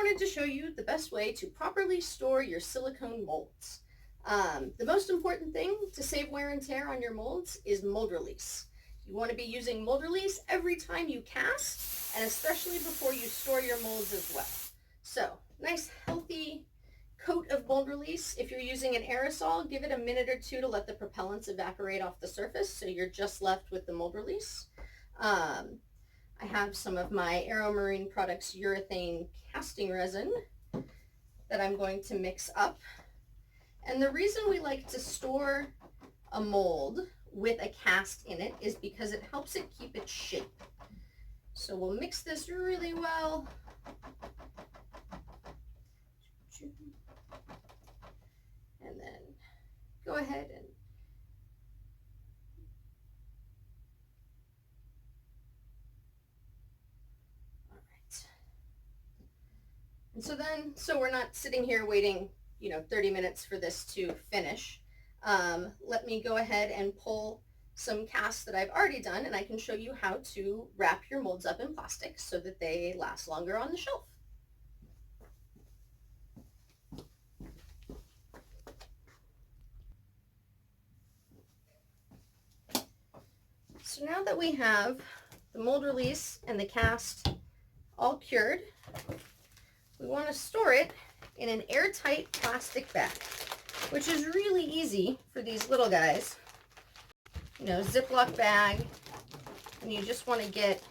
wanted to show you the best way to properly store your silicone molds. The most important thing to save wear and tear on your molds is mold release. You want to be using mold release every time you cast, and especially before you store your molds as well. So, nice healthy coat of mold release. If you're using an aerosol, give it a minute or two to let the propellants evaporate off the surface so you're just left with the mold release. I have some of my AeroMarine Products urethane casting resin that I'm going to mix up. And the reason we like to store a mold with a cast in it is because it helps it keep its shape. So we'll mix this really well. And then go ahead and so we're not sitting here waiting, 30 minutes for this to finish. Let me go ahead and pull some casts that I've already done, and I can show you how to wrap your molds up in plastic so that they last longer on the shelf. So now that we have the mold release and the cast all cured, we want to store it in an airtight plastic bag, which is really easy for these little guys. Ziploc bag, and you just want to get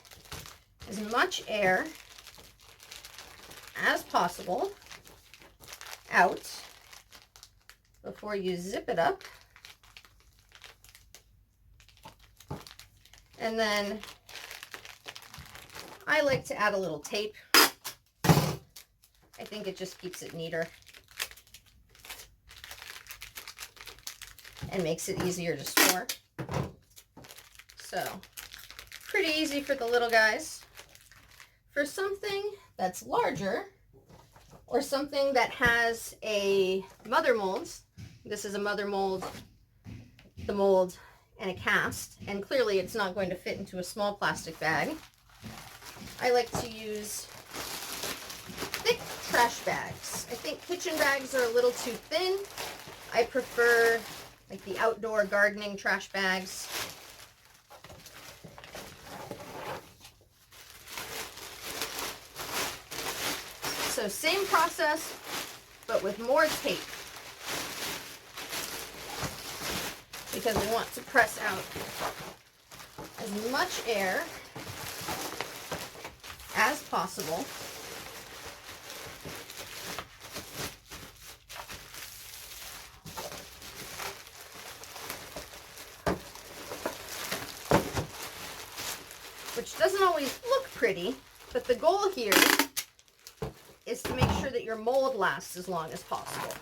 as much air as possible out before you zip it up. And then I like to add a little tape. I think it just keeps it neater and makes it easier to store. So, pretty easy for the little guys. For something that's larger or something that has a mother mold, this is a mother mold, the mold, and a cast, and clearly it's not going to fit into a small plastic bag. I like to use thick trash bags. I think kitchen bags are a little too thin. I prefer like the outdoor gardening trash bags. So same process, but with more tape, because we want to press out as much air as possible. Which doesn't always look pretty, but the goal here is to make sure that your mold lasts as long as possible.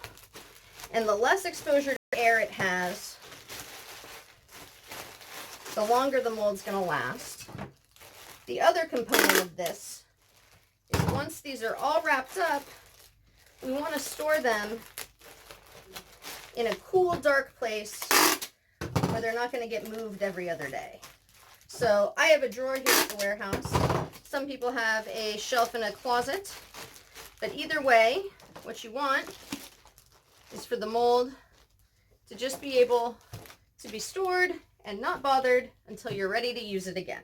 And the less exposure to air it has, the longer the mold's going to last. The other component of this is once these are all wrapped up, we want to store them in a cool, dark place where they're not going to get moved every other day. So I have a drawer here at the warehouse. Some people have a shelf in a closet. But either way, what you want is for the mold to just be able to be stored and not bothered until you're ready to use it again.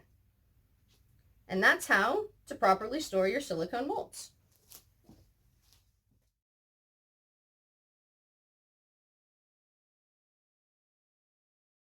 And that's how to properly store your silicone molds.